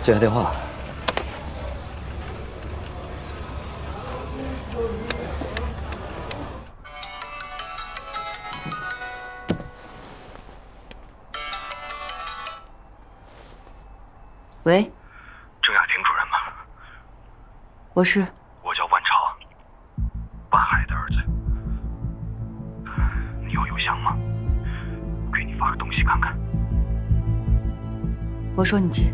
接个电话。喂，郑雅婷主任吗？我是。我叫万朝，万海的儿子。你有邮箱吗？我给你发个东西看看。我说你接。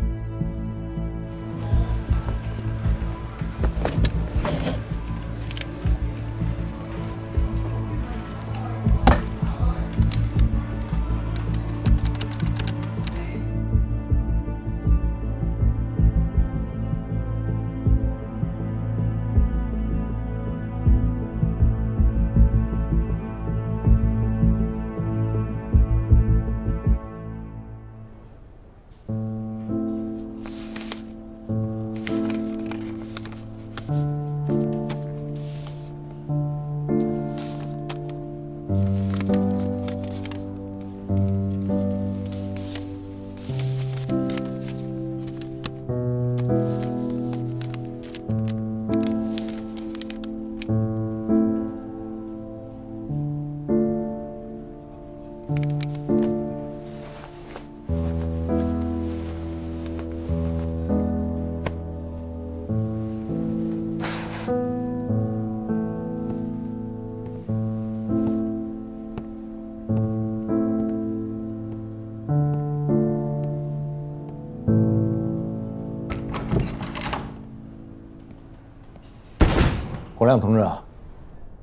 洪亮同志啊，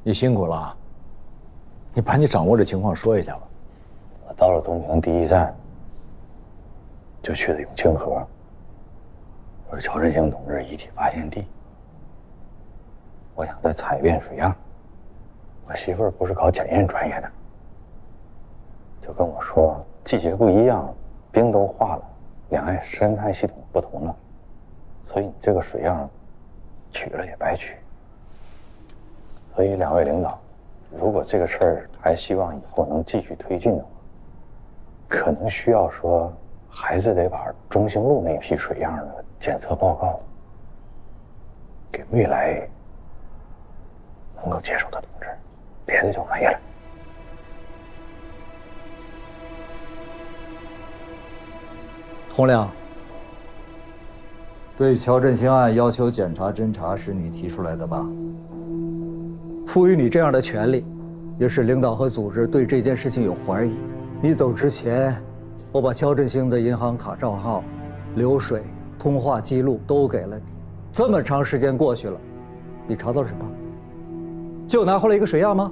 你辛苦了啊！你把你掌握的情况说一下吧。我到了东平第一站，就去的永清河，我是乔振兴同志遗体发现地。我想再采遍水样。我媳妇儿不是搞检验专业的，就跟我说季节不一样，冰都化了，两岸生态系统不同了，所以你这个水样取了也白取。所以两位领导，如果这个事儿还希望以后能继续推进的话，可能需要说还是得把中兴路那批水样的检测报告给未来能够接受的同志，别的就没了。洪亮，对乔振兴案要求检查侦查是你提出来的吧？赋予你这样的权利，也是领导和组织对这件事情有怀疑。你走之前，我把乔振兴的银行卡账号、流水、通话记录都给了你。这么长时间过去了，你查到什么？就拿回来一个水样吗？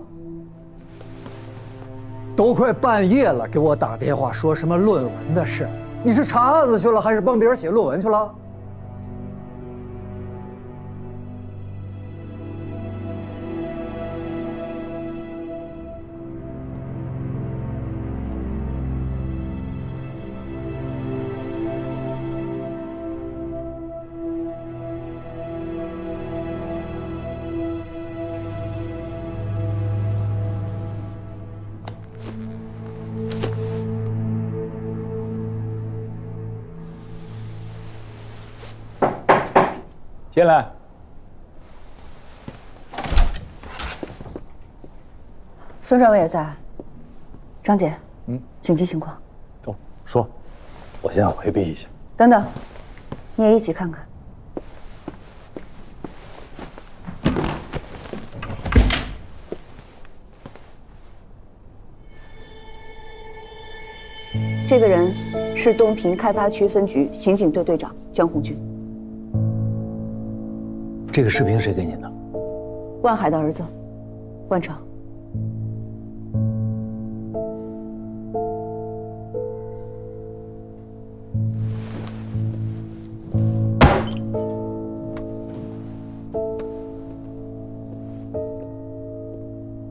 都快半夜了，给我打电话说什么论文的事？你是查案子去了，还是帮别人写论文去了？进来。孙专委也在。张姐，紧急情况。哦，说，我先回避一下。等等，你也一起看看。这个人是东平开发区分局刑警队队长江红军。这个视频谁给你的？万海的儿子，万成。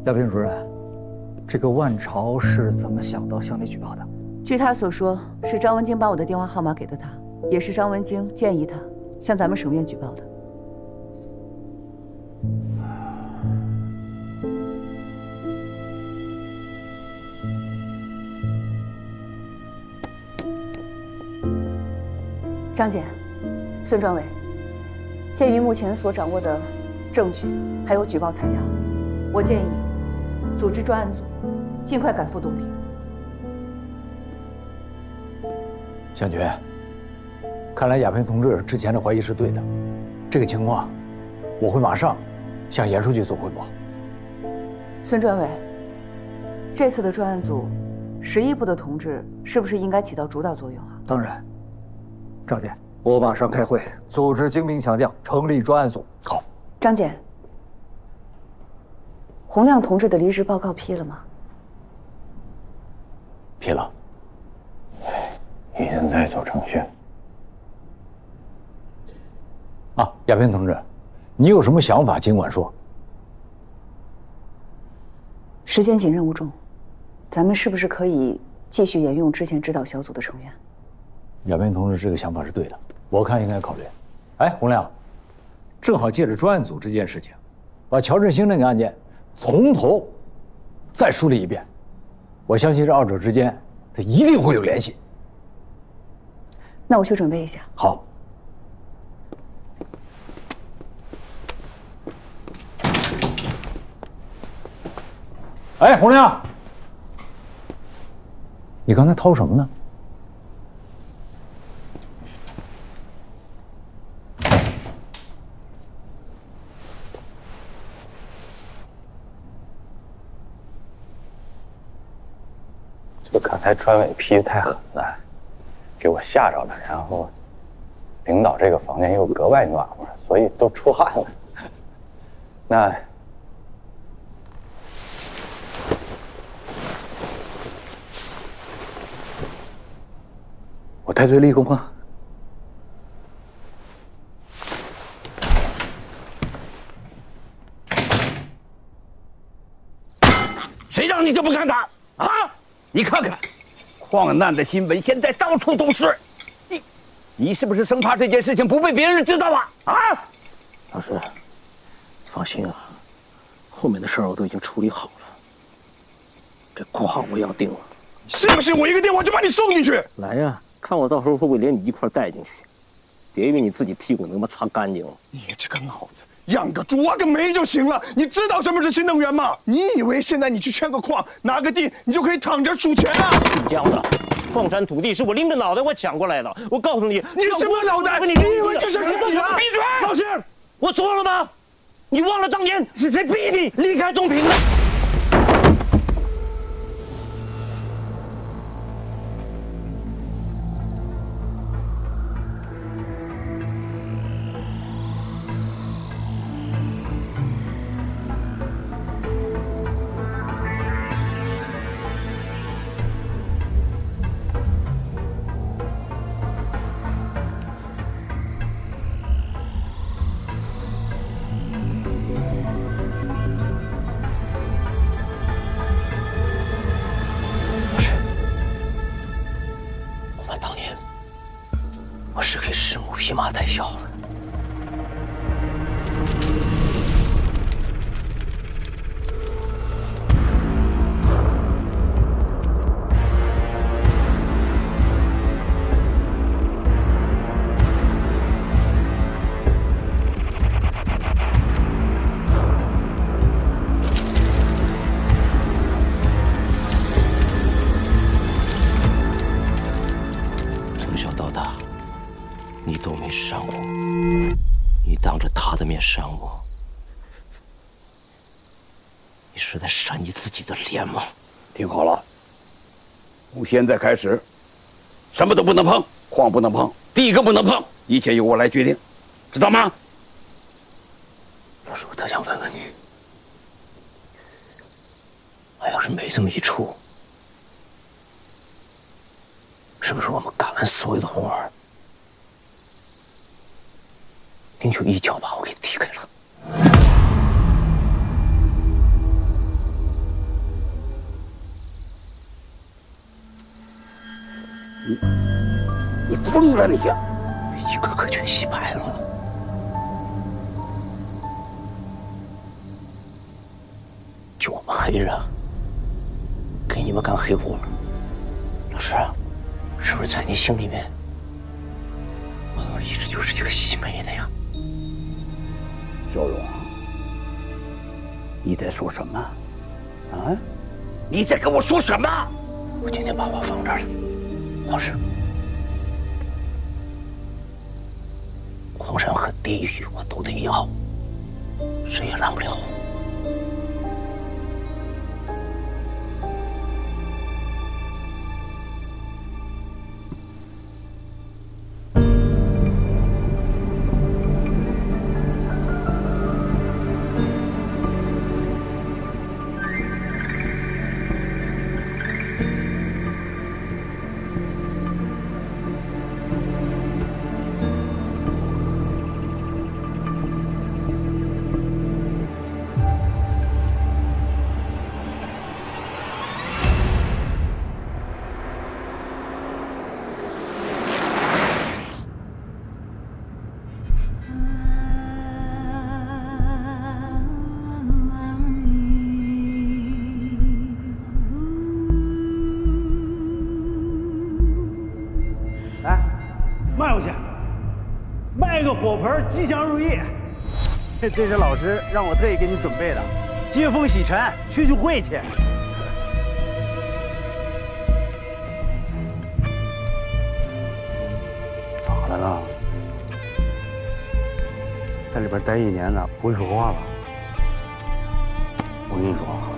亚平主任，这个万朝是怎么想到向你举报的？据他所说，是张文京把我的电话号码给的他，也是张文京建议他向咱们省院举报的。张姐，孙专委，鉴于目前所掌握的证据还有举报材料，我建议组织专案组尽快赶赴东平。向军，看来亚平同志之前的怀疑是对的，这个情况我会马上向严书记做汇报。孙专委，这次的专案组，11部的同志是不是应该起到主导作用啊？当然，张姐，我马上开会，组织精兵强将，成立专案组。好，张检，洪亮同志的离职报告批了吗？批了。已经在走程序。啊，亚平同志，你有什么想法尽管说。时间紧，任务重，咱们是不是可以继续沿用之前指导小组的成员？亚平同志这个想法是对的，我看应该考虑。哎，洪亮，正好借着专案组这件事情，把乔振兴那个案件从头再梳理一遍。我相信这二者之间，他一定会有联系。那我去准备一下。好。哎，洪亮，你刚才掏什么呢？这刚才专委批的太狠了，给我吓着了。然后，领导这个房间又格外暖和，所以都出汗了。那。我戴罪立功啊！谁让你这么干的啊？你看看，矿难的新闻现在到处都是，你是不是生怕这件事情不被别人知道啊？啊！老师，放心啊，后面的事儿我都已经处理好了。这矿我要定了，信不信我一个电话就把你送进去？来呀！看我到时候会不会连你一块带进去？别以为你自己屁股能把擦干净了。你这个脑子，养个猪挖个煤就行了。你知道什么是新能源吗？你以为现在你去圈个矿拿个地，你就可以躺着数钱啊？姓姜的，矿山土地是我拎着脑袋我抢过来的。我告诉你，你什么脑袋？你以为这是你的？闭嘴！老师，我错了吗？你忘了当年是谁逼你离开东平的？我是给师母披麻戴孝了。从小到大，你都没扇我，你当着他的面扇我，你是在扇你自己的脸吗？听好了，从现在开始，什么都不能碰，矿不能碰，地更不能碰，一切由我来决定，知道吗？老师，我特想问问你，俺要是没这么一出，是不是我们干完所有的活儿，您就一脚把我给踢开了？你疯了你呀！一个个全洗白了。就我们黑人，给你们干黑活。老师，是不是在你心里面，我里一直就是一个洗煤的呀。小荣，你在说什么？啊？你在跟我说什么？我今天把话放这儿了，老师，矿山和地狱我都得要，谁也拦不了。卖过去，卖个火盆，吉祥如意。这是老师让我特意给你准备的，接风洗尘，去晦气。咋的了？在里边待1年呢，不会说话了。我跟你说啊，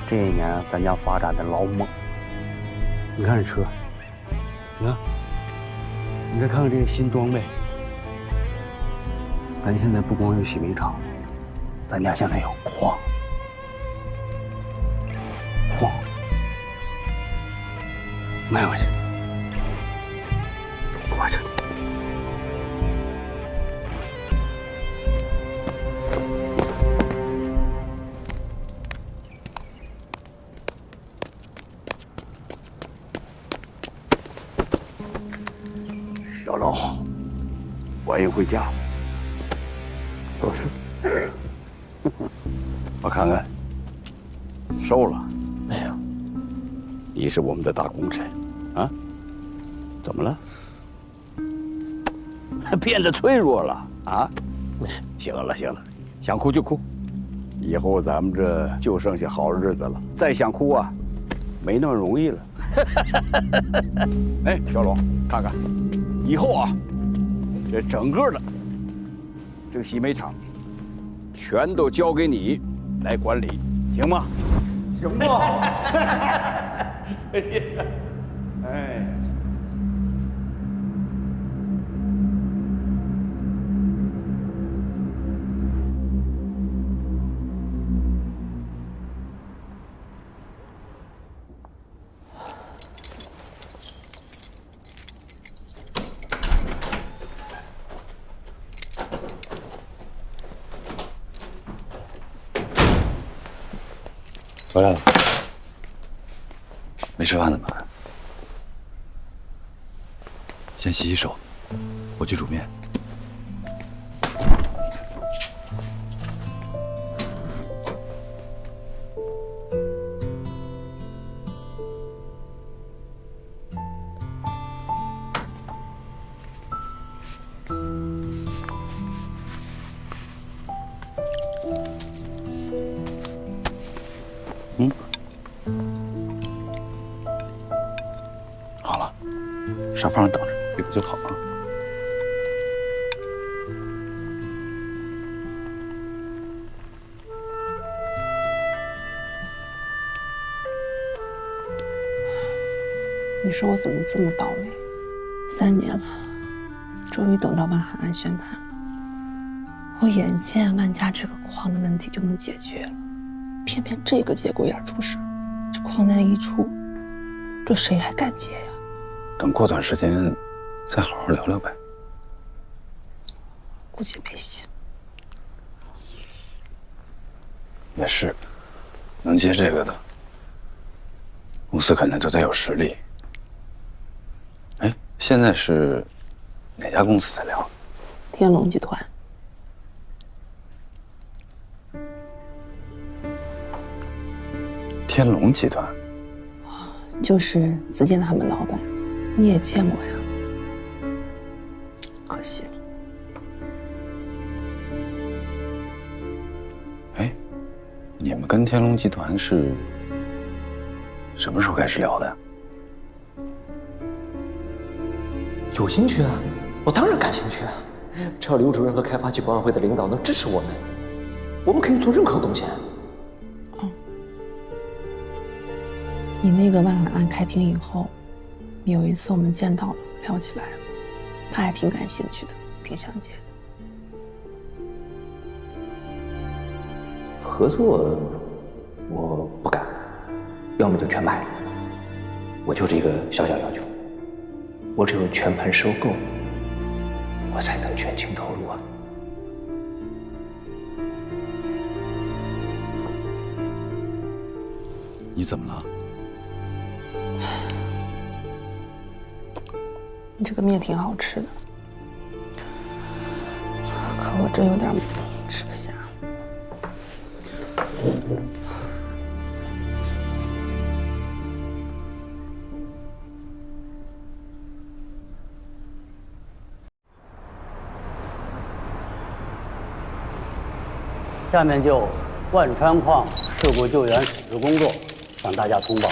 这1年咱家发展的老猛。你看这车，你看。你再看看这个新装备，咱现在不光有洗煤厂，咱家现在有矿，卖回去，我去。小龙，欢迎回家。老师，我看看，瘦了没有？你是我们的大功臣，啊？怎么了？变得脆弱了啊？行了行了，想哭就哭，以后咱们这就剩下好日子了。再想哭啊，没那么容易了。哎，小龙，看看。以后啊，这整个的这个洗煤厂，全都交给你来管理，行吗？行吧。哎。回来了，没吃饭怎么办？先洗洗手，我去煮面。好了，沙发上等着，一会儿就好啊。你说我怎么这么倒霉？3年了，终于等到万海案宣判了。我眼见万家这个矿的问题就能解决了，偏偏这个节骨眼出事，这矿难一出，这谁还敢接呀？等过段时间再好好聊聊呗。估计没戏。也是，能接这个的，公司肯定都得有实力。哎，现在是哪家公司在聊？天龙集团。天龙集团。就是子健他们老板，你也见过呀。可惜了。哎，你们跟天龙集团是什么时候开始聊的？有兴趣啊，我当然感兴趣啊！只要刘主任和开发区管委会的领导能支持我们，我们可以做任何贡献。你那个万晚案开庭以后，有一次我们见到了，聊起来了，他还挺感兴趣的，挺想接的。合作我不敢，要么就全卖。我就这个小小要求，我只有全盘收购，我才能全情投入啊。你怎么了？你这个面挺好吃的，可我这有点吃不下。下面就万川矿事故救援处置工作向大家通报，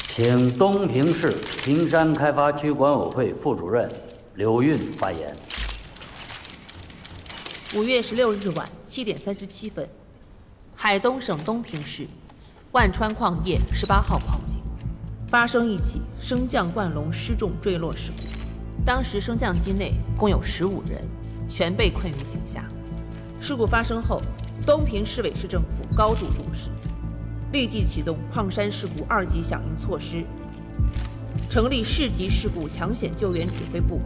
请东平市平山开发区管委会副主任刘运发言。5月16日晚7点37分，海东省东平市万川矿业18号矿井发生一起升降灌笼失重坠落事故，当时升降机内共有15人，全被困于井下。事故发生后，东平市委市政府高度重视，立即启动矿山事故2级响应措施，成立市级事故抢险救援指挥部，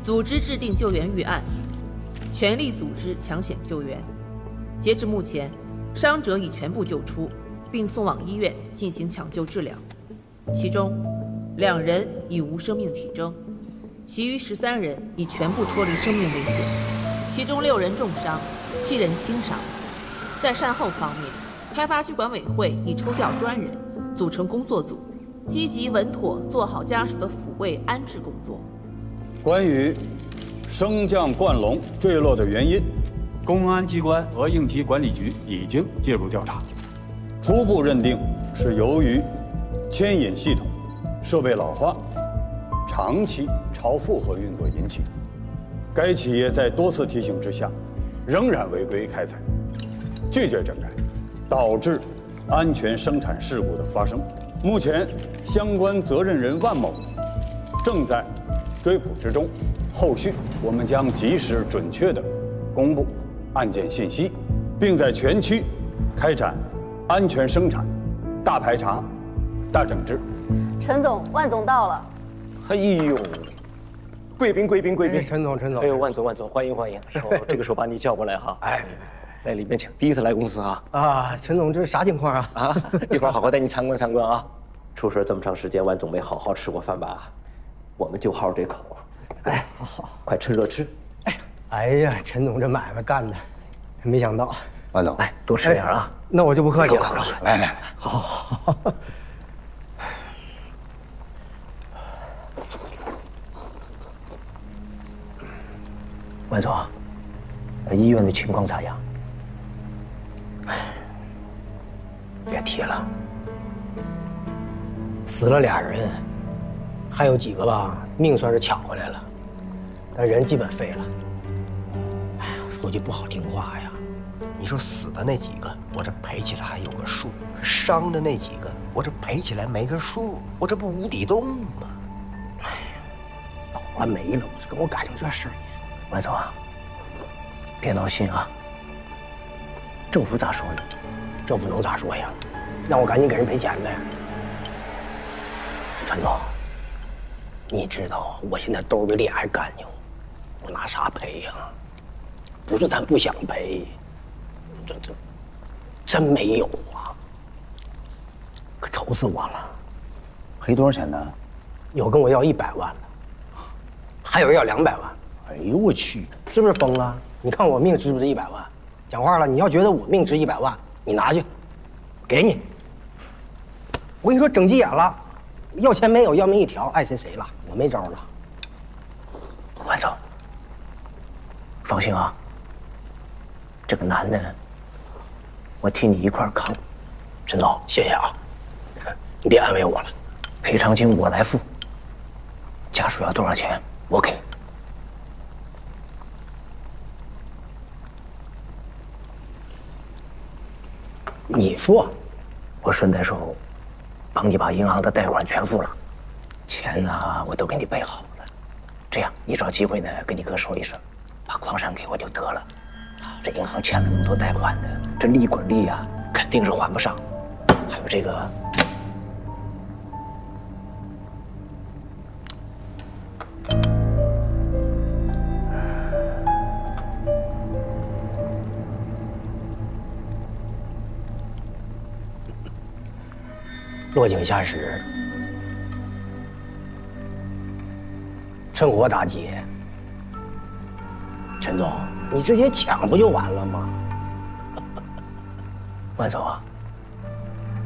组织制定救援预案，全力组织抢险救援。截至目前，伤者已全部救出，并送往医院进行抢救治疗，其中2人已无生命体征，其余13人已全部脱离生命危险，其中6人重伤，7人轻伤。在善后方面，开发区管委会已抽调专人，组成工作组，积极稳妥做好家属的抚慰安置工作。关于升降灌笼坠落的原因，公安机关和应急管理局已经介入调查，初步认定是由于牵引系统设备老化、长期超负荷运作引起。该企业在多次提醒之下，仍然违规开采，拒绝整改，导致安全生产事故的发生。目前，相关责任人万某正在追捕之中，后续我们将及时准确地公布案件信息，并在全区开展安全生产大排查、大整治。陈总，万总到了。哎呦，贵宾！陈总，哎呦，万总，欢迎！这个时候把你叫过来哈。哎，来里面请，第一次来公司啊。啊，陈总，这是啥情况啊？啊，一会儿好好带你参观参观啊。出事这么长时间，万总没好好吃过饭吧？我们就好这口。哎，好，快趁热吃。哎呀，陈总这买卖干的，没想到。万总，来多吃点啊。那我就不客气了。来，好。万总，医院的情况咋样？别提了，死了2人，还有几个吧，命算是抢回来了，但人基本废了。哎呀，说句不好听话呀，你说死的那几个，我这赔起来还有个数；伤的那几个，我这赔起来没个数，我这不无底洞吗？哎呀，倒了霉了，我这跟我赶上这事儿。万总啊，别闹心啊。政府咋说呢？政府能咋说呀？让我赶紧给人赔钱呗。陈总，你知道我现在兜里脸还干净，我拿啥赔呀？不是咱不想赔，这真没有啊！可愁死我了。赔多少钱呢？有跟我要100万的，还有人要200万。哎呦我去，是不是疯了？你看我命值不值100万？讲话了，你要觉得我命值100万，你拿去，给你。我跟你说，整急眼了，要钱没有，要命一条，爱谁谁了，我没招了。万总，放心啊，这个男的，我替你一块儿扛。陈总，谢谢啊，你别安慰我了，赔偿金我来付，家属要多少钱我给。你付啊，我顺带手帮你把银行的贷款全付了，钱呢我都给你备好了。这样，你找机会呢跟你哥说一声，把矿山给我就得了。这银行欠了那么多贷款的，这利滚利啊，肯定是还不上。还有这个，落井下石，趁火打劫。陈总，你直接抢不就完了吗？万总啊，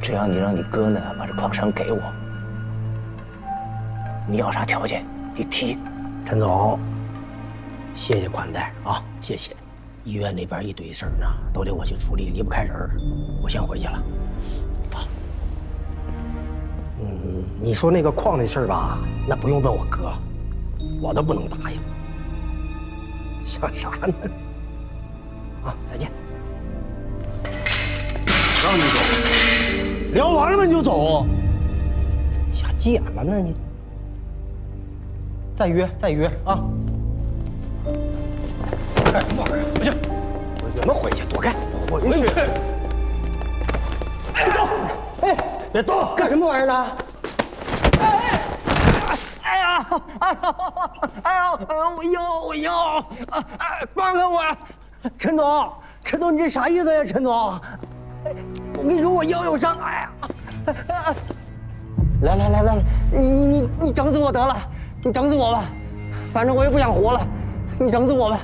只要你让你哥呢把这矿山给我，你要啥条件你提。陈总，谢谢宽待啊，谢谢。医院那边一堆事儿呢，都得我去处理，离不开人儿。我先回去了。啊，你说那个矿的事儿吧，那不用问我哥，我都不能答应。想啥呢？啊，再见。让你走，聊完了吗？你就走？咋急眼了呢？你再约啊！干什么玩意儿？回去！我们回去，躲开！回去！别动！哎，别动！干什么玩意儿呢？哎呀！我腰！放开我！陈总，你这啥意思呀？陈总，我跟你说，我腰有伤。哎呀！来，你整死我得了，你整死我吧，反正我也不想活了，你整死我吧。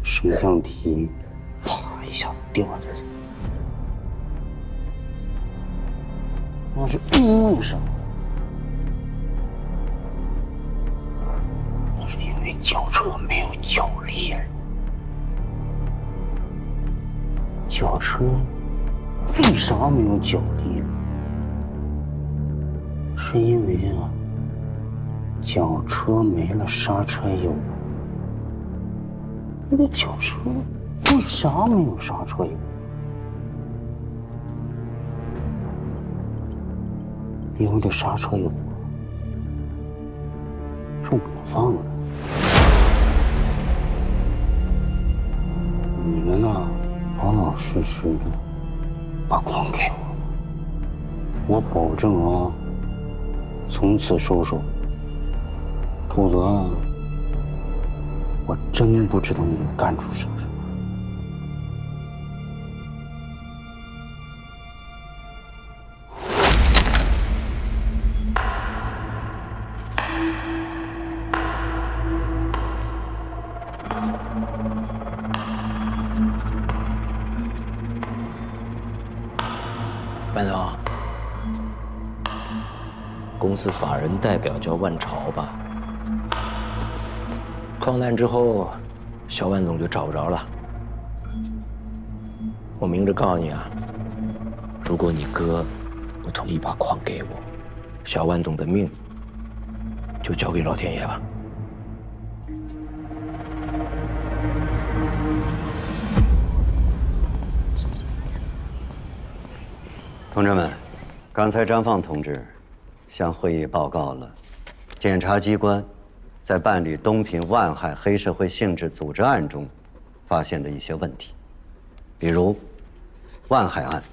升降梯，啪一下掉下去，那是因为什么？那是因为轿车没有脚力。轿车为啥没有脚力？是因为啊，轿车没了刹车油。那个轿车为啥没有刹车油？因为这刹车油是我放的。你们呢，老老实实的把矿给我，我保证啊，从此收手。否则啊，我真不知道你能干出啥事。万总，公司法人代表叫万朝吧？矿难之后，小万总就找不着了。我明着告诉你啊，如果你哥不同意把矿给我，小万总的命就交给老天爷吧。同志们，刚才张放同志向会议报告了检察机关在办理东平万海黑社会性质组织案中发现的一些问题，比如万海案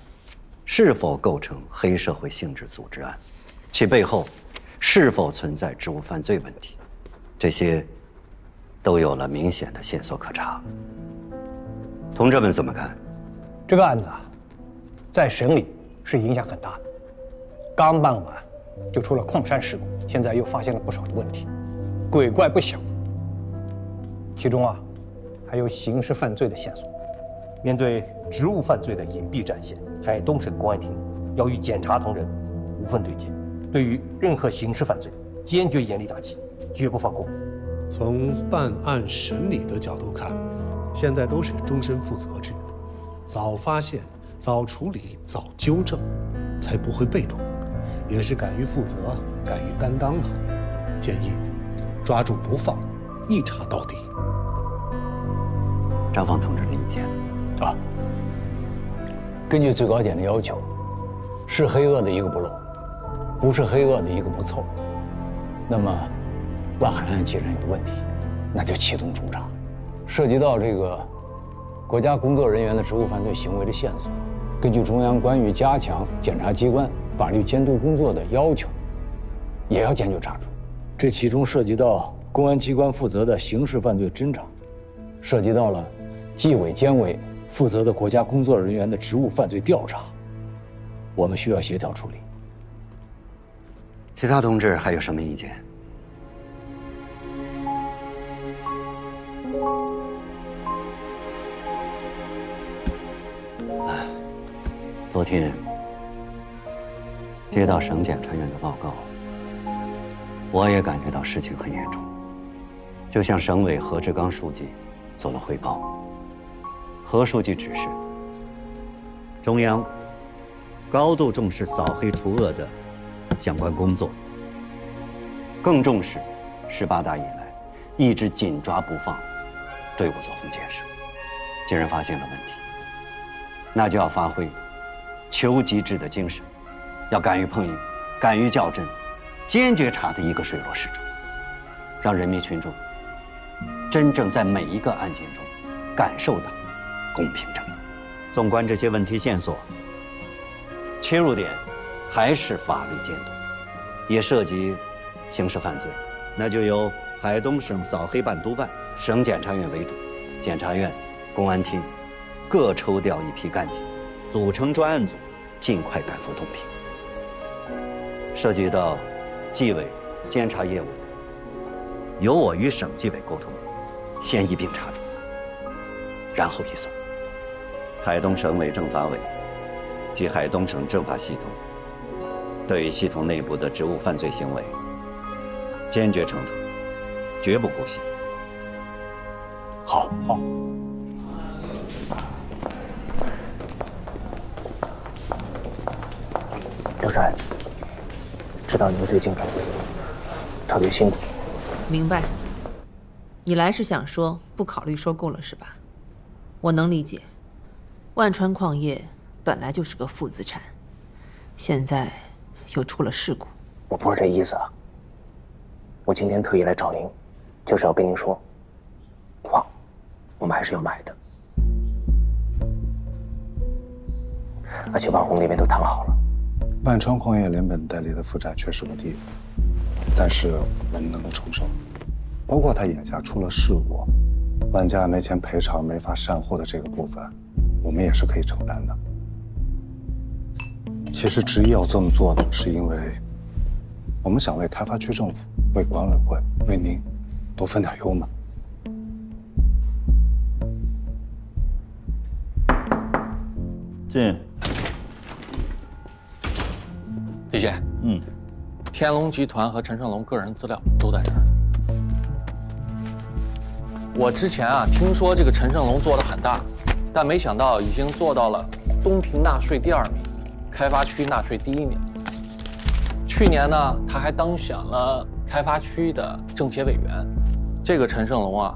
是否构成黑社会性质组织案，其背后是否存在职务犯罪问题，这些都有了明显的线索可查。同志们怎么看？这个案子啊，在审理是影响很大的。刚办完就出了矿山事故，现在又发现了不少的问题，鬼怪不小。其中啊，还有刑事犯罪的线索。面对职务犯罪的隐蔽战线，海东省公安厅要与检察同仁无缝对接，对于任何刑事犯罪坚决严厉打击，绝不放过。从办案审理的角度看，现在都是终身负责制，早发现、早处理、早纠正，才不会被动，也是敢于负责、敢于担当啊！建议抓住不放，一查到底。张放同志的意见啊，根据最高检的要求，是黑恶的一个不漏，不是黑恶的一个不凑。那么，万海案既然有问题，那就启动重查。涉及到这个国家工作人员的职务犯罪行为的线索，根据中央关于加强检察机关法律监督工作的要求，也要坚决查处。这其中涉及到公安机关负责的刑事犯罪侦查，涉及到了纪委监委负责的国家工作人员的职务犯罪调查，我们需要协调处理。其他同志还有什么意见？昨天接到省检察院的报告，我也感觉到事情很严重，就向省委何志刚书记做了汇报。何书记指示，中央高度重视扫黑除恶的相关工作，更重视18大以来一直紧抓不放，队伍作风建设。既然发现了问题，那就要发挥求极致的精神，要敢于碰硬，敢于较真，坚决查得一个水落石出，让人民群众真正在每一个案件中感受到公平正义。纵观这些问题线索，切入点还是法律监督，也涉及刑事犯罪，那就由海东省扫黑办督办、省检察院为主，检察院、公安厅各抽调一批干警，组成专案组，尽快赶赴东平。涉及到纪委、监察业务的，由我与省纪委沟通，先一并查处，然后移送。海东省委政法委及海东省政法系统对于系统内部的职务犯罪行为，坚决惩处，绝不姑息。好。刘帅，知道你们这经常特别辛苦。明白。你来是想说不考虑收购了是吧？我能理解。万川矿业本来就是个负资产，现在又出了事故。我不是这意思啊。我今天特意来找您，就是要跟您说，矿我们还是要买的，而且万红那边都谈好了。万川矿业连本带利的负债确实不低，但是我们能够承受，包括他眼下出了事故，万家没钱赔偿、没法善后的这个部分，我们也是可以承担的。其实执意要这么做的，是因为我们想为开发区政府、为管委会、为您多分点忧嘛。进。李姐，天龙集团和陈胜龙个人资料都在这儿。我之前听说这个陈胜龙做得很大，但没想到已经做到了东平纳税第2名，开发区纳税第1名。去年呢，他还当选了开发区的政协委员。这个陈胜龙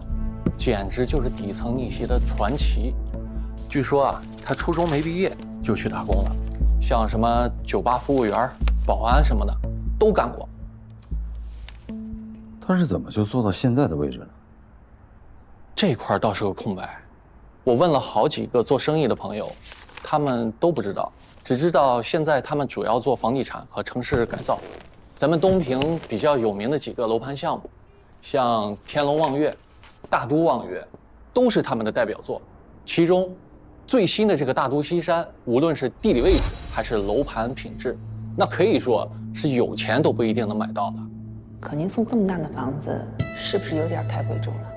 简直就是底层逆袭的传奇。据说他初中没毕业就去打工了，像什么酒吧服务员、保安什么的都干过。他是怎么就做到现在的位置呢？这块倒是个空白，我问了好几个做生意的朋友，他们都不知道，只知道现在他们主要做房地产和城市改造。咱们东平比较有名的几个楼盘项目，像天龙望月、大都望月，都是他们的代表作。其中最新的这个大都西山，无论是地理位置还是楼盘品质，那可以说是有钱都不一定能买到的。可您送这么大的房子，是不是有点太贵重了？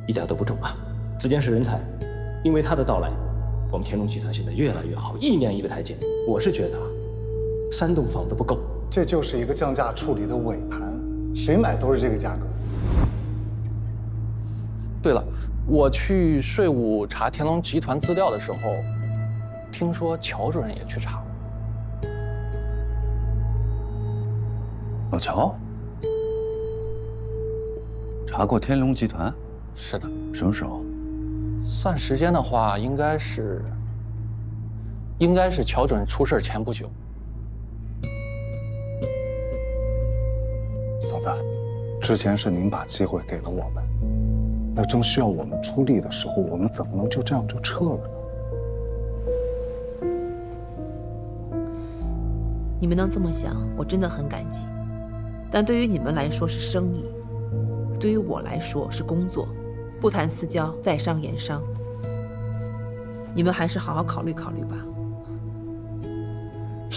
一点都不重啊！子健是人才，因为他的到来，我们天龙集团现在越来越好，一年一个台阶。我是觉得3栋房子不够。这就是一个降价处理的尾盘，谁买都是这个价格。对了，我去税务查天龙集团资料的时候，听说乔主任也去查了。老乔，查过天龙集团？是的。什么时候？算时间的话，应该是乔主任出事前不久。嫂子，之前是您把机会给了我们，那正需要我们出力的时候，我们怎么能就这样就撤了呢？你们能这么想，我真的很感激。但对于你们来说是生意，对于我来说是工作，不谈私交，在商言商。你们还是好好考虑考虑吧。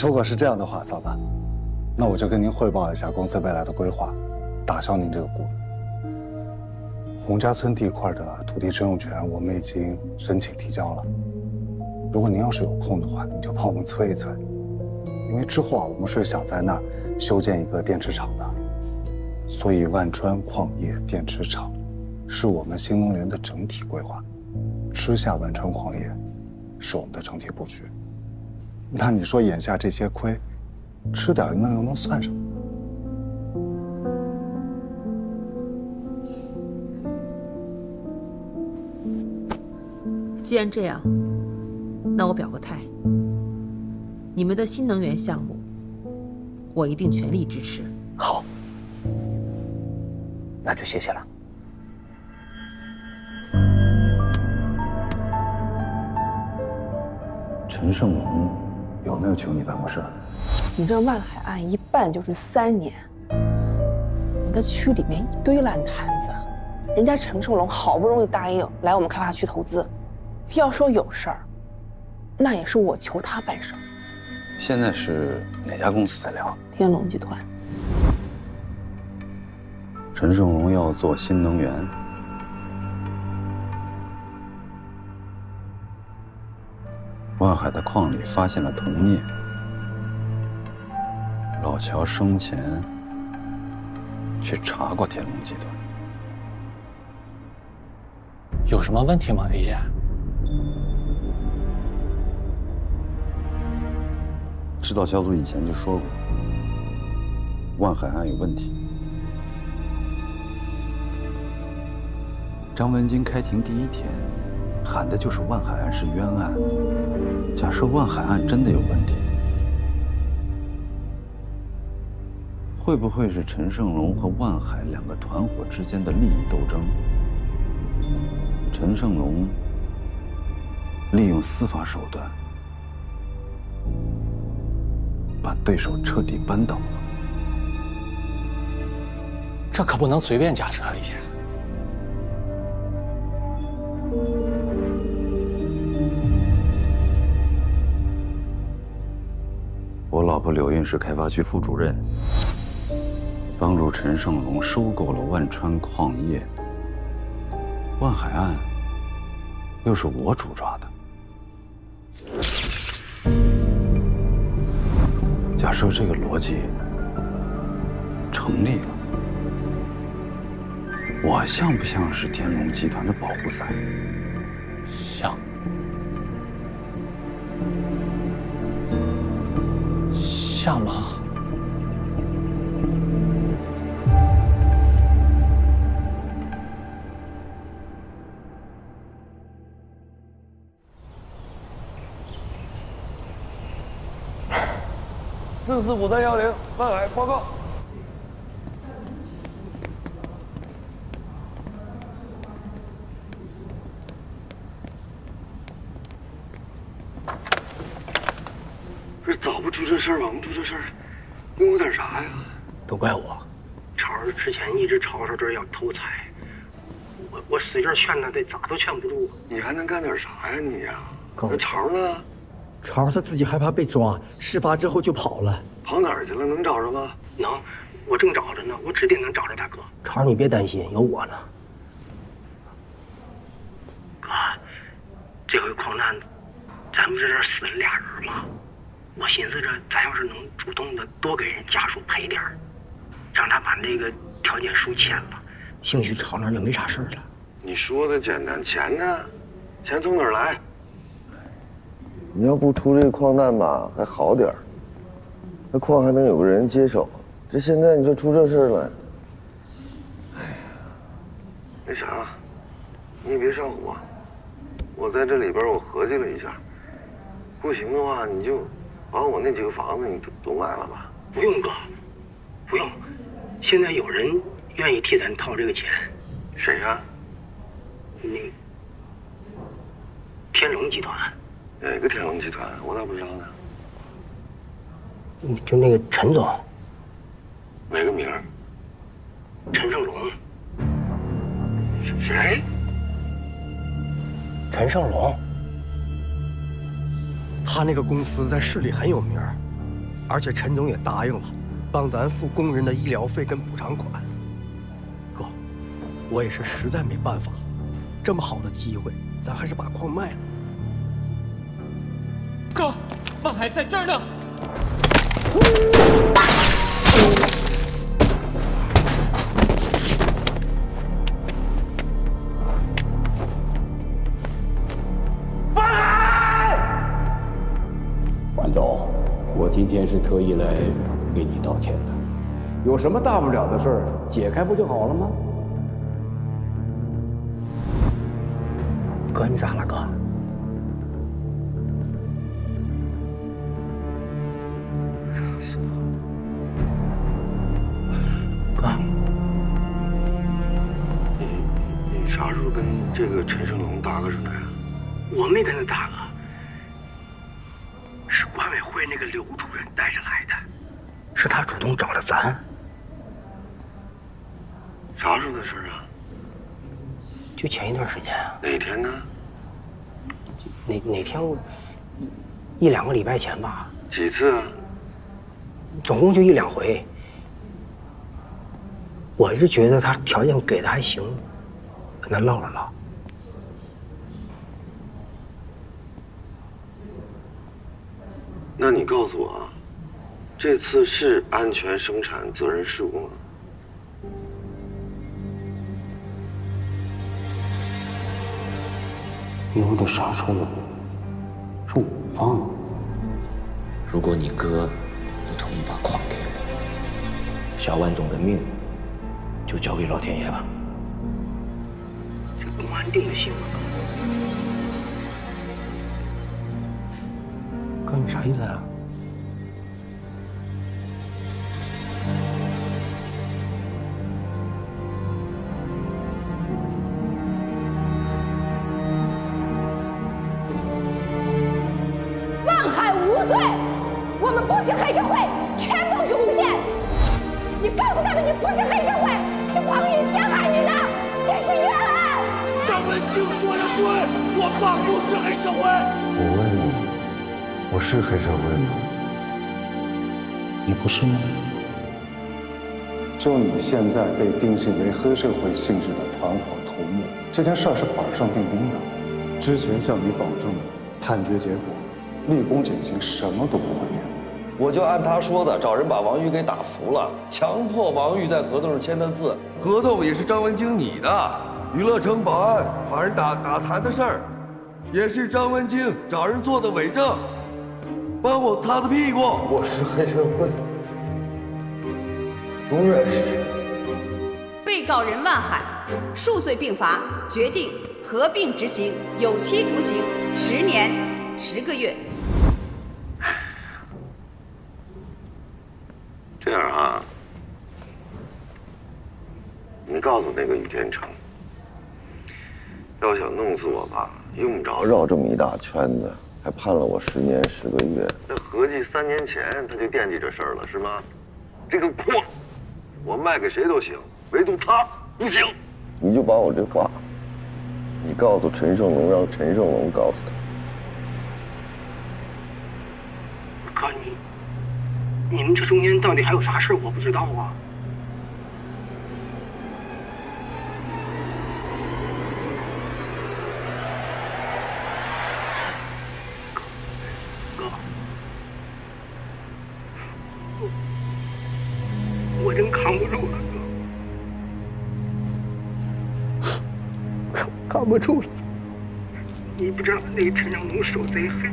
如果是这样的话，嫂子，那我就跟您汇报一下公司未来的规划，打消您这个顾虑。洪家村地块的土地征用权我们已经申请提交了，如果您要是有空的话，您就帮我们催一催。因为之后我们是想在那儿修建一个电池厂的，所以万川矿业电池厂是我们新能源的整体规划，吃下万川矿业是我们的整体布局。那你说眼下这些亏，吃点那又能算什么？既然这样，那我表个态。你们的新能源项目，我一定全力支持。好，那就谢谢了。陈胜龙有没有求你办过事？你这万海案一办就是3年，我的区里面一堆烂摊子，人家陈胜龙好不容易答应来我们开发区投资，要说有事儿，那也是我求他办事儿。现在是哪家公司在聊？天龙集团。陈胜龙要做新能源，万海的矿里发现了铜镍，老乔生前去查过天龙集团，有什么问题吗，李姐？指导小组以前就说过，万海案有问题。张文京开庭第1天，喊的就是万海案是冤案。假设万海案真的有问题，会不会是陈胜龙和万海2个团伙之间的利益斗争？陈胜龙利用司法手段把对手彻底扳倒了。这可不能随便假设啊，李姐。我老婆柳韵是开发区副主任，帮助陈胜龙收购了万川矿业。万海案又是我主抓的。假设这个逻辑成立了，我像不像是天龙集团的保护伞？像。像吗？445-310，万海报告。这早不出这事儿，晚不出这事儿，弄我点啥呀？都怪我，超儿之前一直吵吵着要偷财，我使劲劝他，得咋都劝不住。你还能干点啥呀你呀？那潮呢？潮他自己害怕被抓，事发之后就跑了。跑哪儿去了？能找着吗？能，我正找着呢，我指定能找着大哥。潮你别担心，有我呢。哥，这回矿难，咱不是这死了俩人吗？我寻思着，咱要是能主动的多给人家属赔点儿，让他把那个条件书签了，兴许潮那就没啥事儿了。你说的简单，钱呢？钱从哪儿来？你要不出这个矿难吧，还好点儿，那矿还能有个人接手。这现在你说出这事儿来，哎呀，那啥，你也别上火。我在这里边我合计了一下，不行的话，你就把我那几个房子你都卖了吧。不用哥，不用，现在有人愿意替咱掏这个钱。谁呀？那天龙集团。哪个天龙集团？我咋不知道呢？就那个陈总。哪个名儿？陈胜龙。谁？陈胜龙。他那个公司在市里很有名，而且陈总也答应了，帮咱付工人的医疗费跟补偿款。哥，我也是实在没办法，这么好的机会，咱还是把矿卖了。哥，万海在这儿呢。万总，我今天是特意来给你道歉的。有什么大不了的事儿，解开不就好了吗？哥，你咋了，哥？哥，你啥时候跟这个陈胜龙搭个上的呀？我没跟他搭个，是管委会那个刘主任带着来的，是他主动找的咱。啥时候的事啊？就前一段时间啊。哪天呢？哪天？一两个礼拜前吧。几次啊？总共就1、2回。我是觉得他条件给的还行，跟他唠了唠。那你告诉我，这次是安全生产责任事故吗？因为那啥时候是我忘了。如果你哥不同意把矿给我，小万总的命就交给老天爷吧。这公安定的性啊！哥，你啥意思啊？万海无罪，我们不是黑社会，全都是诬陷。你告诉他们，你不是黑社会，是王宇陷害你的，这是冤案。张文静说的对，我爸不是黑社会。我问你，我是黑社会吗？你不是吗？就你现在被定性为黑社会性质的团伙头目，这件事儿是板上钉钉的。之前向你保证的判决结果，立功减刑，什么都不会变。我就按他说的，找人把王玉给打服了，强迫王玉在合同上签的字，合同也是张文京你的。娱乐城保安把人打残的事儿，也是张文京找人做的伪证，帮我擦的屁股。我是黑社会，永远是。被告人万海数罪并罚，决定合并执行有期徒刑10年10个月。这样啊，你告诉那个于天成，要想弄死我吧，用不着绕这么一大圈子，还判了我10年10个月。那合计3年前他就惦记这事儿了，是吗？这个矿，我卖给谁都行，唯独他不行。你就把我这话，你告诉陈胜龙，让陈胜龙告诉他。哥，你们这中间到底还有啥事我不知道啊？哥，我真扛不住了，哥。看不出来。你不知道那个陈长东手贼黑，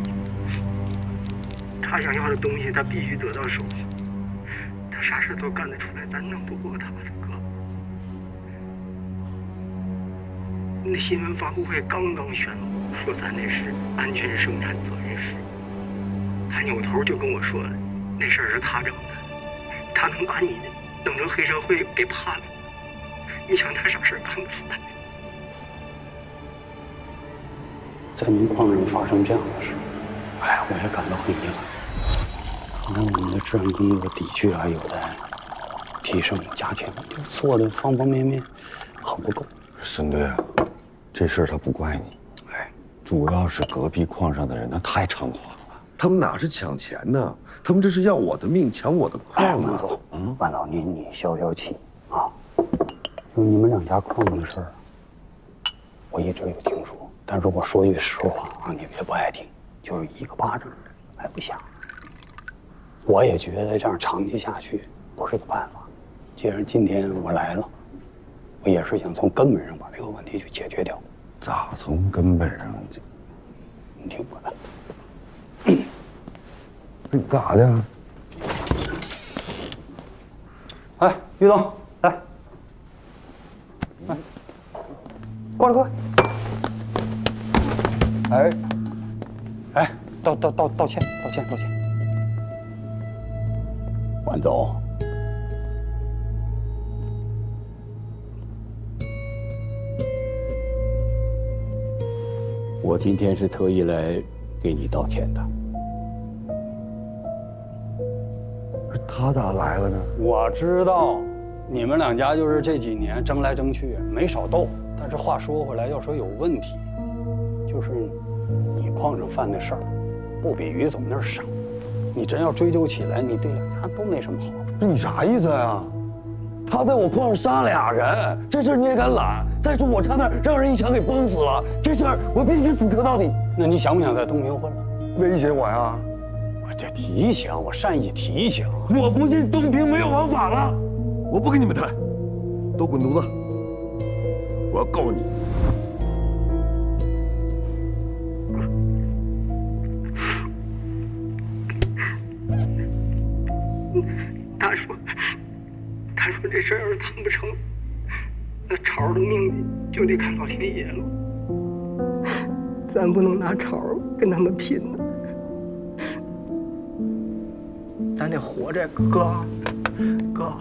他想要的东西他必须得到手，他啥事都干得出来，咱弄不过他的哥。那新闻发布会刚刚宣布说咱那是安全生产责任室，他扭头就跟我说那事儿是他整的，他能把你弄成黑社会给判了。你想他啥事儿干不出来？在煤矿上发生这样的事，哎，我也感到很遗憾。可能我们的治安工作的确还有待提升加强，做的方方面面很不够。孙队啊，这事儿他不怪你，哎，主要是隔壁矿上的人那太猖狂了。他们哪是抢钱呢？他们这是要我的命，抢我的矿啊！万总，你消消气啊！就你们两家矿的事儿，我一直有听说。但是我说句实话啊，你们也不爱听，就是一个巴掌还不响。我也觉得这样长期下去不是个办法。既然今天我来了，我也是想从根本上把这个问题去解决掉。咋从根本上？你听我的。你干啥的？哎，于总，来，过来过来。哎，道歉！万总，我今天是特意来给你道歉的。他咋来了呢？我知道，你们两家就是这几年争来争去，没少斗。但是话说回来，要说有问题，就是你矿上犯的事儿，不比于总那儿少。你真要追究起来，你对两家都没什么好处。你啥意思呀？他在我矿上杀俩人，这事儿你也敢揽？再说我差点让人一枪给崩死了，这事儿我必须死磕到底。那你想不想在东平混了？威胁我呀？我这提醒，我善意提醒。我不信东平没有王法了，我不跟你们谈，都滚犊子！我要告你。他说这事儿要是谈不成，那超的命就得看老天爷了。咱不能拿超跟他们拼呢，咱得活着，哥。哥。